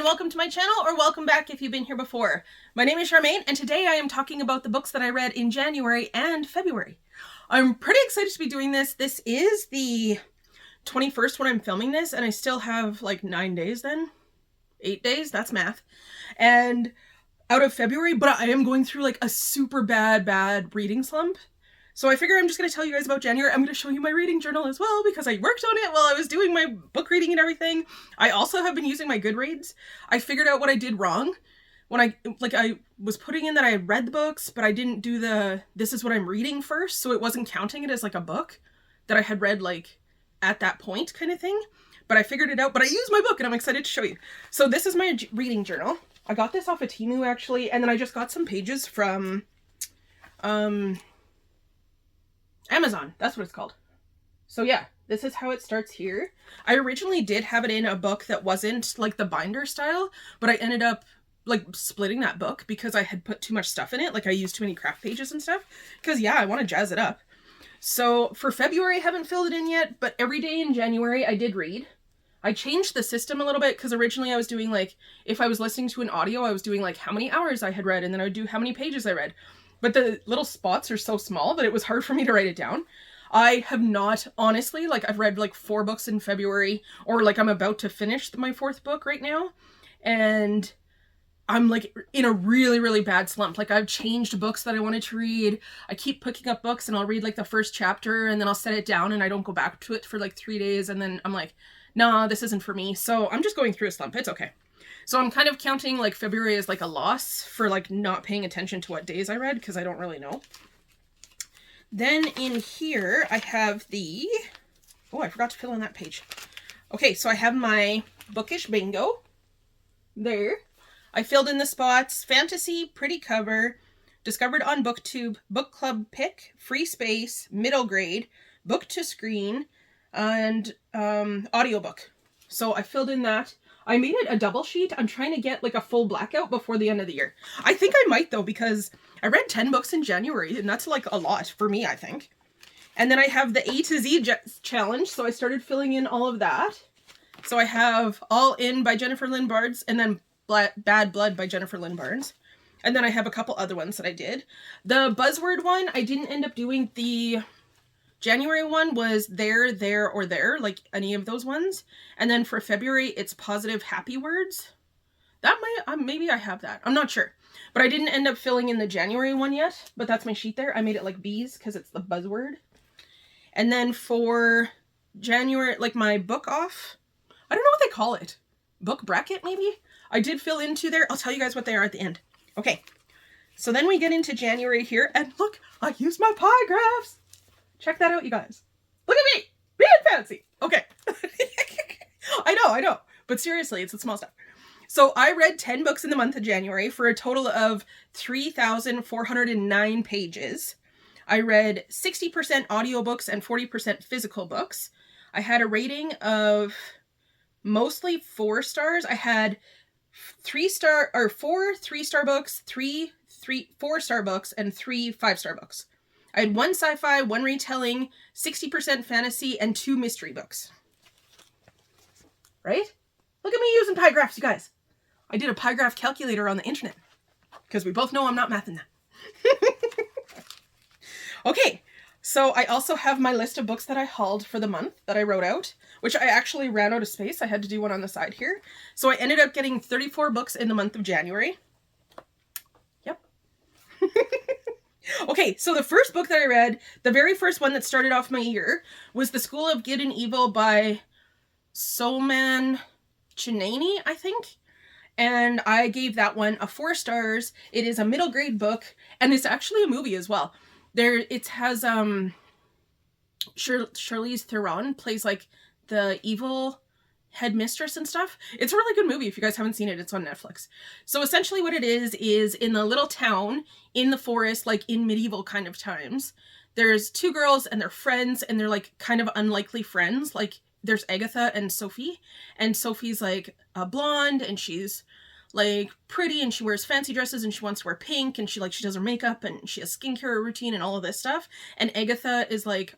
and welcome to my channel, or welcome back if you've been here before. My name is Charmaine, and today I am talking about the books that I read in January and February. I'm pretty excited to be doing this. This is the 21st when I'm filming this, and I still have like 9 days then. 8 days, that's math. And out of February, but I am going through like a super bad reading slump. So I figure I'm just going to tell you guys about January. I'm going to show you my reading journal as well because I worked on it while I was doing my book reading and everything. I also have been using my Goodreads. I figured out what I did wrong when I was putting in that I had read the books, but I didn't do the this is what I'm reading first, so it wasn't counting it as like a book that I had read like at that point kind of thing. But I figured it out, but I used my book and I'm excited to show you. So this is my reading journal. I got this off of Temu actually, and then I just got some pages from Amazon, that's what it's called. So yeah, this is how it starts here. I originally did have it in a book that wasn't like the binder style, but I ended up like splitting that book because I had put too much stuff in it. Like I used too many craft pages and stuff because yeah, I want to jazz it up. So for February, I haven't filled it in yet, but every day in January I did read. I changed the system a little bit because originally I was doing like, if I was listening to an audio, I was doing like how many hours I had read, and then I would do how many pages I read. But the little spots are so small that it was hard for me to write it down. I have not, honestly, like I've read like 4 books in February, or like I'm about to finish my 4th book right now. And I'm like in a really bad slump. Like I've changed books that I wanted to read. I keep picking up books and I'll read like the first chapter and then I'll set it down and I don't go back to it for like 3 days. And then I'm like, nah, this isn't for me. So I'm just going through a slump. It's okay. So I'm kind of counting like February as like a loss for like not paying attention to what days I read because I don't really know. Then in here I have the, oh, I forgot to fill in that page. Okay, so I have my bookish bingo there. I filled in the spots: fantasy, pretty cover, discovered on BookTube, book club pick, free space, middle grade, book to screen, and audiobook. So I filled in that. I made it a double sheet. I'm trying to get like a full blackout before the end of the year. I think I might though, because I read 10 books in January and that's like a lot for me, I think. And then I have the A to Z challenge. So I started filling in all of that. So I have All In by Jennifer Lynn Barnes and then Bad Blood by Jennifer Lynn Barnes. And then I have a couple other ones that I did. The buzzword one, I didn't end up doing. The January one was there, or there, like any of those ones. And then for February, it's positive happy words. That might, maybe I have that. I'm not sure. But I didn't end up filling in the January one yet, but that's my sheet there. I made it like bees because it's the buzzword. And then for January, like my book off, I don't know what they call it. Book bracket, maybe? I did fill into there. I'll tell you guys what they are at the end. Okay. So then we get into January here, and look, I used my pie graphs. Check that out, you guys. Look at me! Being fancy! Okay. I know. But seriously, it's the small stuff. So I read 10 books in the month of January for a total of 3,409 pages. I read 60% audiobooks and 40% physical books. I had a rating of mostly 4 stars. I had 4 3-star books, 3 4-star books, and 3 5-star books. I had 1 sci-fi, 1 retelling, 60% fantasy, and 2 mystery books. Right? Look at me using pie graphs, you guys. I did a pie graph calculator on the internet. Because we both know I'm not mathing that. Okay, so I also have my list of books that I hauled for the month that I wrote out, which I actually ran out of space. I had to do one on the side here. So I ended up getting 34 books in the month of January. Yep. Okay, so the first book that I read, the very first one that started off my year, was The School of Good and Evil by Solman Chinani, I think. And I gave that one a 4 stars. It is a middle grade book, and it's actually a movie as well. It has Charlize Theron plays like the evil headmistress and stuff. It's a really good movie. If you guys haven't seen it, it's on Netflix. So essentially what it is in the little town in the forest, like in medieval kind of times, there's 2 girls and they're friends, and they're like kind of unlikely friends. Like there's Agatha and Sophie, and Sophie's like a blonde and she's like pretty and she wears fancy dresses and she wants to wear pink, and she does her makeup and she has skincare routine and all of this stuff. And Agatha is like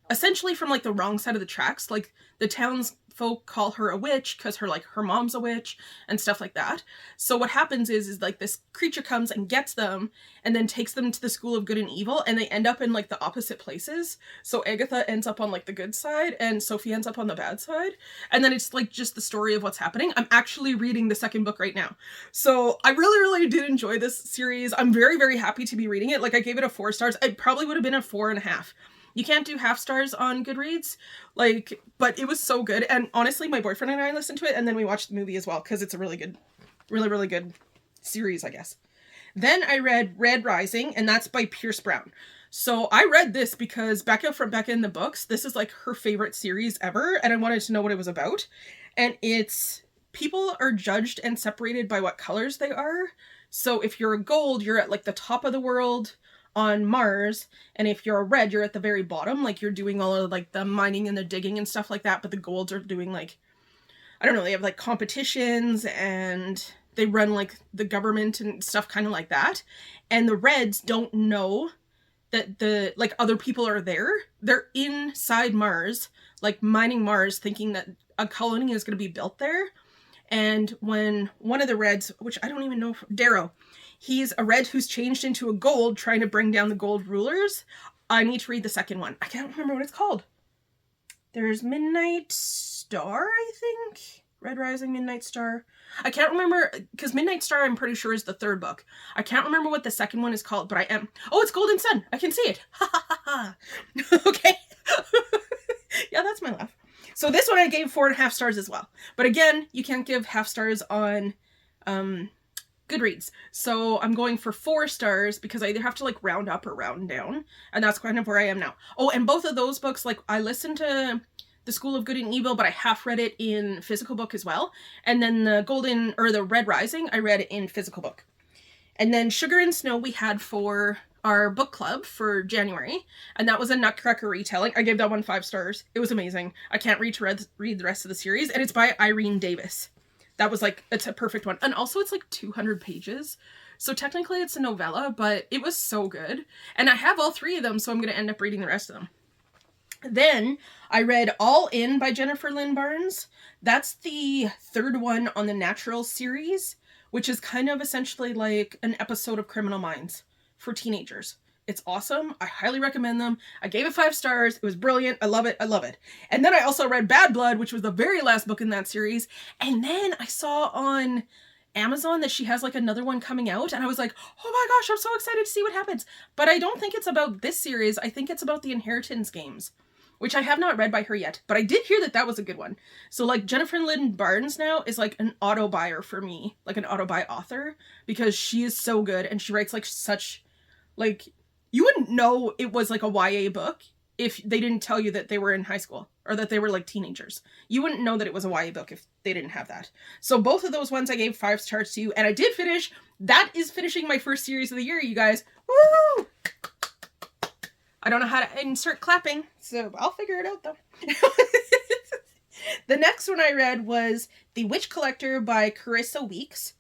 essentially from like the wrong side of the tracks. Like the townsfolk call her a witch because her mom's a witch and stuff like that. So what happens is like this creature comes and gets them and then takes them to the school of good and evil, and they end up in like the opposite places. So Agatha ends up on like the good side and Sophie ends up on the bad side. And then it's like just the story of what's happening. I'm actually reading the second book right now. So I really, really did enjoy this series. I'm very, very happy to be reading it. Like I gave it a 4 stars. It probably would have been a 4.5. You can't do half stars on Goodreads, like, but it was so good. And honestly, my boyfriend and I listened to it, and then we watched the movie as well, because it's a really good, really, really good series, I guess. Then I read Red Rising, and that's by Pierce Brown. So I read this because Becca from Becca in the Books, this is like her favorite series ever, and I wanted to know what it was about. And it's people are judged and separated by what colors they are. So if you're a gold, you're at like the top of the world on Mars, and if you're a red, you're at the very bottom, like you're doing all of like the mining and the digging and stuff like that. But the golds are doing like, I don't know, they have like competitions and they run like the government and stuff kind of like that. And the reds don't know that the like other people are there. They're inside Mars, like mining Mars, thinking that a colony is going to be built there. And when one of the reds, which I don't even know, Darrow, he's a red who's changed into a gold trying to bring down the gold rulers. I need to read the second one. I can't remember what it's called. There's Midnight Star, I think? Red Rising, Midnight Star. I can't remember, because Midnight Star I'm pretty sure is the third book. I can't remember what the second one is called, but I am... Oh, it's Golden Sun! I can see it! Ha ha ha ha! Okay. Yeah, that's my laugh. So this one I gave 4.5 stars as well. But again, you can't give half stars on Goodreads. So I'm going for 4 stars because I either have to like round up or round down. And that's kind of where I am now. Oh, and both of those books, like I listened to The School of Good and Evil, but I half read it in physical book as well. And then the Red Rising, I read it in physical book. And then Sugar and Snow we had for our book club for January, and that was a Nutcracker retelling. I gave that one 5 stars. It was amazing. I can't read the rest of the series, and it's by Irene Davis. That was like, it's a perfect one. And also it's like 200 pages. So technically it's a novella, but it was so good. And I have all 3 of them, so I'm going to end up reading the rest of them. Then I read All In by Jennifer Lynn Barnes. That's the 3rd one on the Natural series, which is kind of essentially like an episode of Criminal Minds for teenagers. It's awesome. I highly recommend them. I gave it 5 stars. It was brilliant. I love it. I love it. And then I also read Bad Blood, which was the very last book in that series. And then I saw on Amazon that she has like another one coming out. And I was like, oh my gosh, I'm so excited to see what happens. But I don't think it's about this series. I think it's about the Inheritance Games, which I have not read by her yet. But I did hear that that was a good one. So like Jennifer Lynn Barnes now is like an auto buyer for me, like an auto buy author, because she is so good and she writes like such... Like, you wouldn't know it was like a YA book if they didn't tell you that they were in high school or that they were like teenagers. You wouldn't know that it was a YA book if they didn't have that. So both of those ones I gave 5 stars to, and I did finish. That is finishing my first series of the year, you guys. Woo! I don't know how to insert clapping, so I'll figure it out though. The next one I read was The Witch Collector by Carissa Weeks.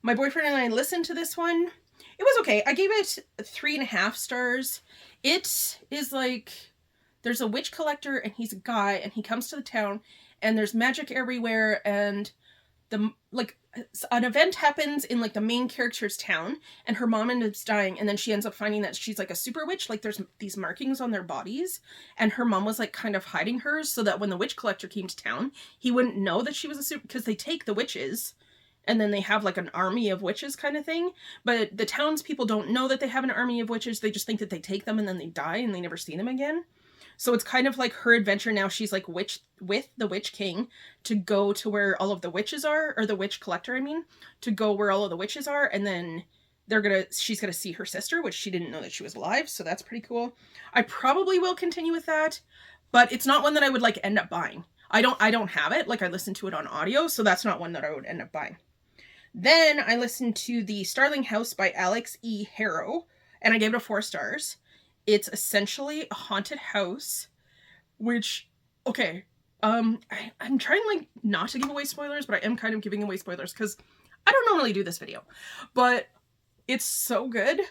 My boyfriend and I listened to this one. It was okay. I gave it 3.5 stars. It is like, there's a witch collector and he's a guy and he comes to the town and there's magic everywhere, and an event happens in like the main character's town and her mom ends up dying, and then she ends up finding that she's like a super witch. Like there's these markings on their bodies, and her mom was like kind of hiding hers so that when the witch collector came to town, he wouldn't know that she was a super, because they take the witches and then they have like an army of witches kind of thing. But the townspeople don't know that they have an army of witches. They just think that they take them and then they die and they never see them again. So it's kind of like her adventure now. She's like with the Witch King to go to where all of the witches are, or the witch collector, I mean, to go where all of the witches are. And then she's gonna see her sister, which she didn't know that she was alive. So that's pretty cool. I probably will continue with that, but it's not one that I would like end up buying. I don't have it. Like I listened to it on audio, so that's not one that I would end up buying. Then I listened to The Starling House by Alex E. Harrow, and I gave it a 4 stars. It's essentially a haunted house, which, okay, I'm trying like not to give away spoilers, but I am kind of giving away spoilers because I don't normally do this video, but it's so good.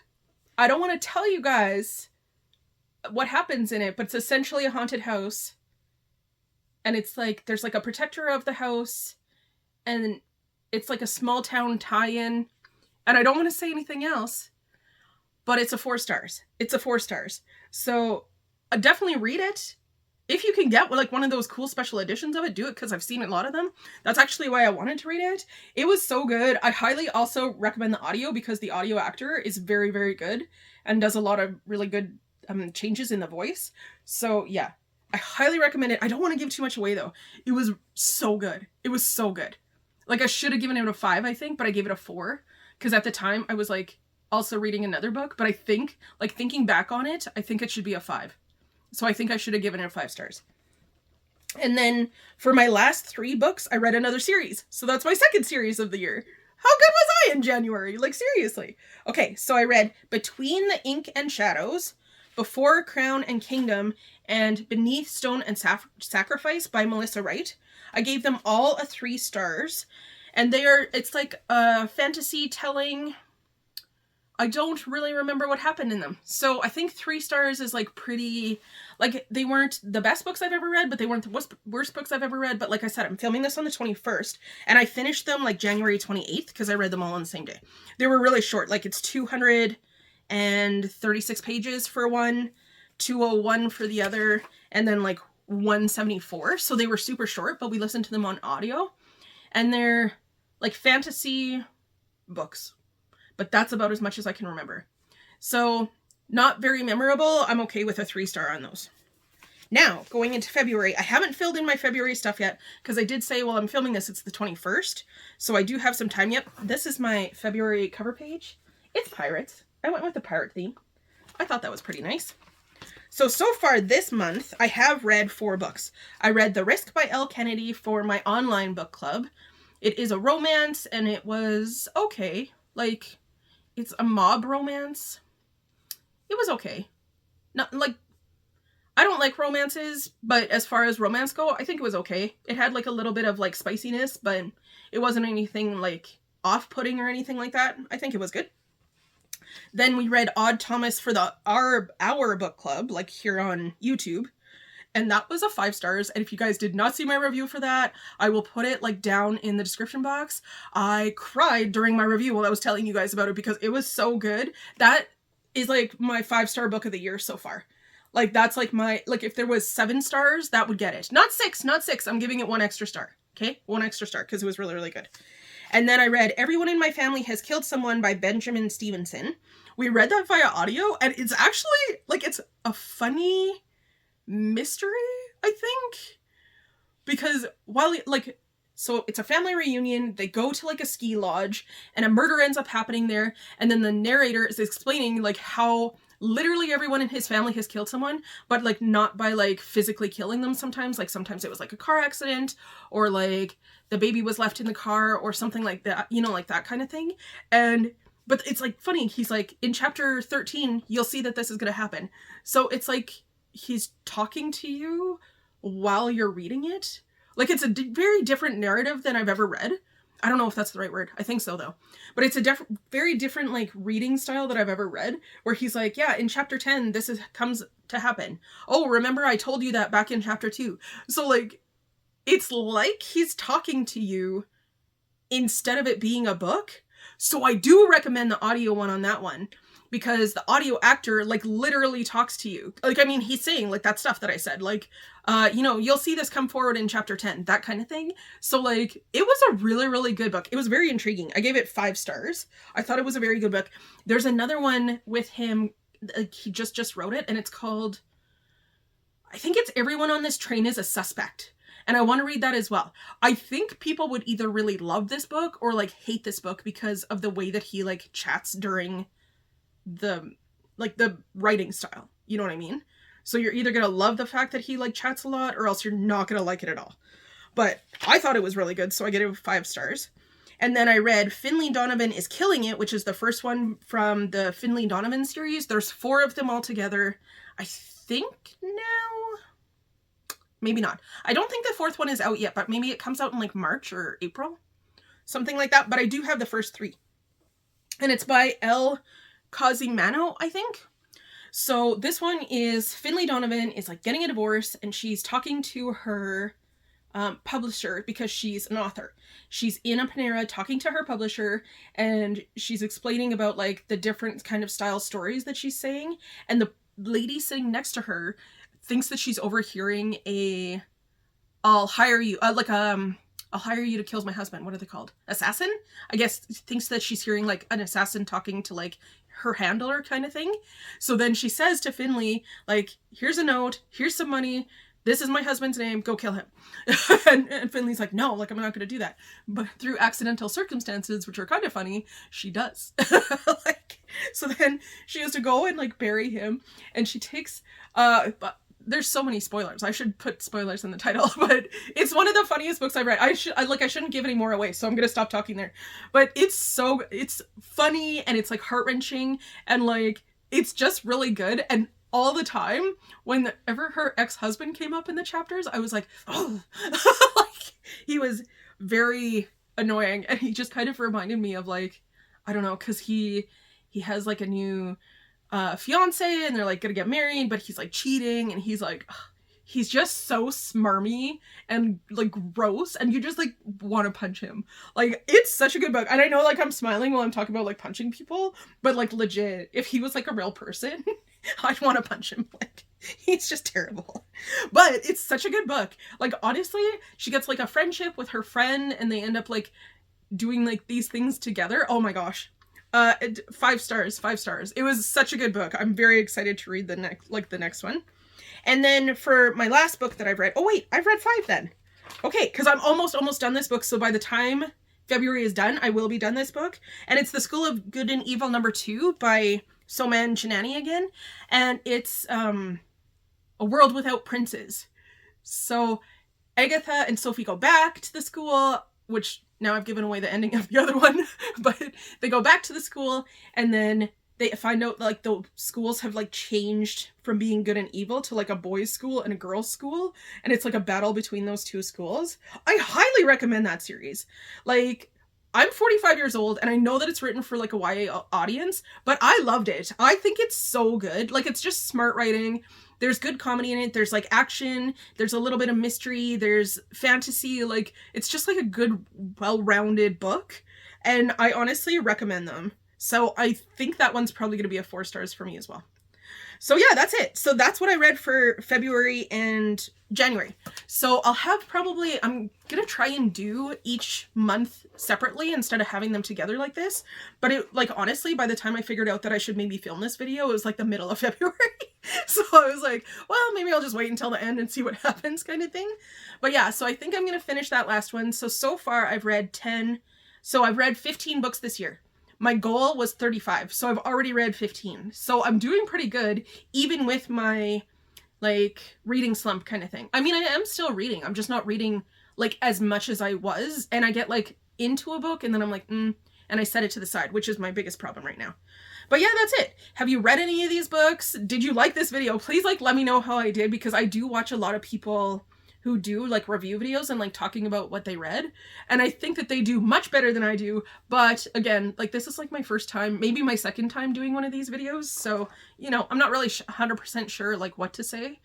I don't want to tell you guys what happens in it, but it's essentially a haunted house. And it's like, there's like a protector of the house, and it's like a small town tie-in. And I don't want to say anything else, but it's a 4 stars. It's a 4 stars. So definitely read it. If you can get like one of those cool special editions of it, do it, because I've seen a lot of them. That's actually why I wanted to read it. It was so good. I highly also recommend the audio, because the audio actor is very, very good and does a lot of really good changes in the voice. So yeah, I highly recommend it. I don't want to give too much away though. It was so good. It was so good. Like, I should have given it a 5, I think, but I gave it a 4, because at the time I was like also reading another book, but I think, like, thinking back on it, I think it should be a 5. So I think I should have given it 5 stars. And then for my last 3 books, I read another series. So that's my second series of the year. How good was I in January? Like, seriously. Okay, so I read Between the Ink and Shadows, Before Crown and Kingdom, and Beneath Stone and Sacrifice by Melissa Wright. I gave them all a 3 stars. And it's like a fantasy telling. I don't really remember what happened in them. So I think 3 stars is like pretty, like, they weren't the best books I've ever read, but they weren't the worst books I've ever read. But like I said, I'm filming this on the 21st, and I finished them like January 28th, because I read them all on the same day. They were really short. Like, it's 236 pages for one, 201 for the other, and then like 174. So they were super short, but we listened to them on audio, and they're like fantasy books. But that's about as much as I can remember. So, not very memorable. I'm okay with a 3 star on those. Now, going into February, I haven't filled in my February stuff yet, because I did say, well, I'm filming this, it's the 21st. So I do have some time yet. This is my February cover page. It's pirates. I went with the pirate theme. I thought that was pretty nice. So far this month, I have read 4 books. I read The Risk by Elle Kennedy for my online book club. It is a romance, and it was okay. Like, it's a mob romance. It was okay. Not like, I don't like romances, but as far as romance go, I think it was okay. It had like a little bit of like spiciness, but it wasn't anything like off-putting or anything like that. I think it was good. Then we read Odd Thomas for our book club, like here on YouTube. And that was a 5 stars. And if you guys did not see my review for that, I will put it like down in the description box. I cried during my review while I was telling you guys about it, because it was so good. That is like my 5-star book of the year so far. Like, that's like my, like, if there was 7 stars, that would get it. Not 6, not 6. I'm giving it 1 extra star. Okay? 1 extra star, because it was really, really good. And then I read Everyone in My Family Has Killed Someone by Benjamin Stevenson. We read that via audio, and it's actually, like, it's a funny mystery, I think, because while so it's a family reunion, they go to like a ski lodge, and a murder ends up happening there, and then the narrator is explaining like how literally everyone in his family has killed someone, but like not by like physically killing them. Sometimes it was like a car accident, or like the baby was left in the car or something like that, you know, like that kind of thing. But it's like funny, he's like, in chapter 13 you'll see that this is gonna happen. So it's like he's talking to you while you're reading it. Like, it's a very different narrative than I've ever read. I don't know if that's the right word. I think so though. But it's a very different like reading style that I've ever read, where he's like, yeah, in chapter 10 this comes to happen. Oh, remember I told you that back in chapter 2. So like, it's like he's talking to you instead of it being a book. So I do recommend the audio one on that one, because the audio actor like literally talks to you. Like, I mean, he's saying like that stuff that I said, like, you know, you'll see this come forward in chapter 10, that kind of thing. So like, it was a really, really good book. It was very intriguing. I gave it 5 stars. I thought it was a very good book. There's another one with him, like, he just wrote it, and it's called, I think it's Everyone on This Train is a Suspect. And I want to read that as well. I think people would either really love this book or like hate this book because of the way that he like chats during the writing style. You know what I mean? So you're either going to love the fact that he like chats a lot, or else you're not going to like it at all. But I thought it was really good, so I gave it 5 stars. And then I read Finley Donovan is Killing It, which is the first one from the Finley Donovan series. There's 4 of them all together. I think now, maybe not. I don't think the 4th one is out yet, but maybe it comes out in like March or April, something like that. But I do have the first 3. And it's by Elle Cossimano, I think. So this one is Finley Donovan is like getting a divorce, and she's talking to her publisher because she's an author. She's in a Panera talking to her publisher, and she's explaining about like the different kind of style stories that she's saying, and the lady sitting next to her thinks that she's overhearing a I'll hire you I'll hire you to kill my husband. What are they called? Assassin? I guess thinks that she's hearing like an assassin talking to like her handler kind of thing. So then she says to Finley, like, here's a note, here's some money, this is my husband's name, go kill him. and Finley's like, no, like, I'm not going to do that. But through accidental circumstances, which are kind of funny, she does. Like, so then she has to go and like bury him, and she takes, but there's so many spoilers. I should put spoilers in the title, but it's one of the funniest books I've read. I shouldn't give any more away, so I'm gonna stop talking there. But it's funny, and it's like heart-wrenching, and like it's just really good. And all the time, whenever her ex-husband came up in the chapters, I was like, oh, like he was very annoying, and he just kind of reminded me of like, I don't know, because he has like a new fiance, and they're like gonna get married, but he's like cheating, and he's like, ugh, he's just so smarmy and like gross, and you just like want to punch him. Like, it's such a good book. And I know like I'm smiling while I'm talking about like punching people, but like legit, if he was like a real person, I'd want to punch him. Like, he's just terrible. But it's such a good book. Like, honestly, she gets like a friendship with her friend, and they end up like doing like these things together. Oh my gosh. 5 stars, 5 stars. It was such a good book. I'm very excited to read the next one. And then for my last book that I've read, oh wait, I've read 5 then. Okay, because I'm almost done this book. So by the time February is done, I will be done this book. And it's The School of Good and Evil #2 by Soman Chinani again. And it's A World Without Princes. So Agatha and Sophie go back to the school, which now I've given away the ending of the other one, but they go back to the school, and then they find out like the schools have like changed from being good and evil to like a boys' school and a girls' school, and it's like a battle between those two schools. I highly recommend that series. Like, I'm 45 years old, and I know that it's written for like a YA audience, but I loved it. I think it's so good. Like, it's just smart writing. There's good comedy in it. There's like action. There's a little bit of mystery. There's fantasy. Like, it's just like a good, well-rounded book. And I honestly recommend them. So I think that one's probably going to be a 4 stars for me as well. So yeah, that's it. So that's what I read for February and January. So I'm going to try and do each month separately instead of having them together like this. But it, like, honestly, by the time I figured out that I should maybe film this video, it was like the middle of February. So I was like, well, maybe I'll just wait until the end and see what happens kind of thing. But yeah, so I think I'm going to finish that last one. So far I've read 15 books this year. My goal was 35, so I've already read 15. So I'm doing pretty good, even with my, like, reading slump kind of thing. I mean, I am still reading. I'm just not reading, like, as much as I was. And I get, like, into a book, and then I'm like, and I set it to the side, which is my biggest problem right now. But yeah, that's it. Have you read any of these books? Did you like this video? Please, like, let me know how I did, because I do watch a lot of people who do like review videos and like talking about what they read, and I think that they do much better than I do. But again, like, this is like my first time, maybe my second time doing one of these videos, so you know, I'm not really 100% sure like what to say,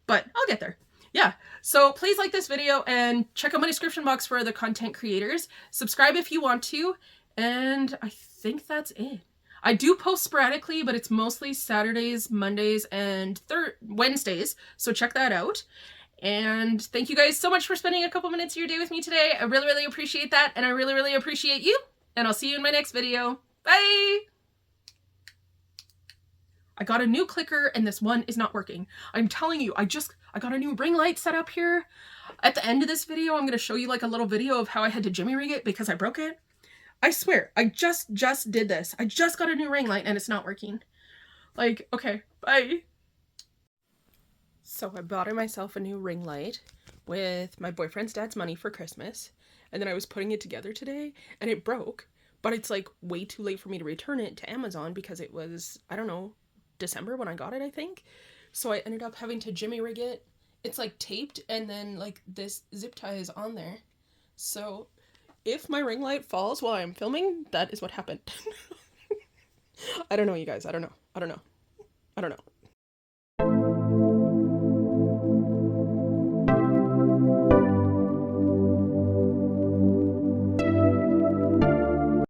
but I'll get there. Yeah, so please like this video and check out my description box for other content creators. Subscribe if you want to, and I think that's it. I do post sporadically, but it's mostly Saturdays, Mondays, and Wednesdays, so check that out. And thank you guys so much for spending a couple minutes of your day with me today. I really, really appreciate that, and I really, really appreciate you. And I'll see you in my next video. Bye! I got a new clicker, and this one is not working. I'm telling you, I got a new ring light set up here. At the end of this video, I'm going to show you like a little video of how I had to jimmy rig it because I broke it. I swear, I just did this. I just got a new ring light, and it's not working. Like, okay, bye! So I bought myself a new ring light with my boyfriend's dad's money for Christmas, and then I was putting it together today, and it broke, but it's like way too late for me to return it to Amazon because it was, I don't know, December when I got it, I think. So I ended up having to jimmy rig it. It's like taped, and then like this zip tie is on there. So if my ring light falls while I'm filming, that is what happened. I don't know, you guys. I don't know.